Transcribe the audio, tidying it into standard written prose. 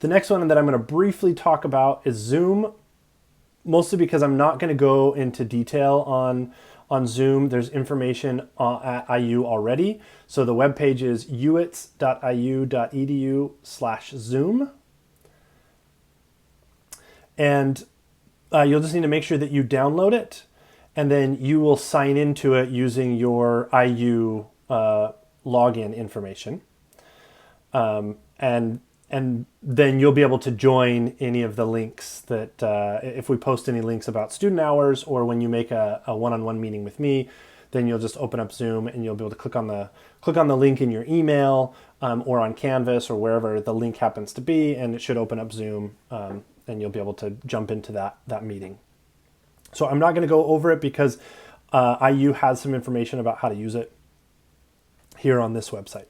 The next one that I'm going to briefly talk about is Zoom, mostly because I'm not going to go into detail on Zoom. There's information at IU already. So the webpage is uits.iu.edu/Zoom. And you'll just need to make sure that you download it, and then you will sign into it using your IU login information. And then you'll be able to join any of the links that, if we post any links about student hours, or when you make a one-on-one meeting with me, then you'll just open up Zoom and you'll be able to click on the link in your email, or on Canvas, or wherever the link happens to be, and it should open up Zoom, and you'll be able to jump into that meeting. So I'm not going to go over it because IU has some information about how to use it here on this website.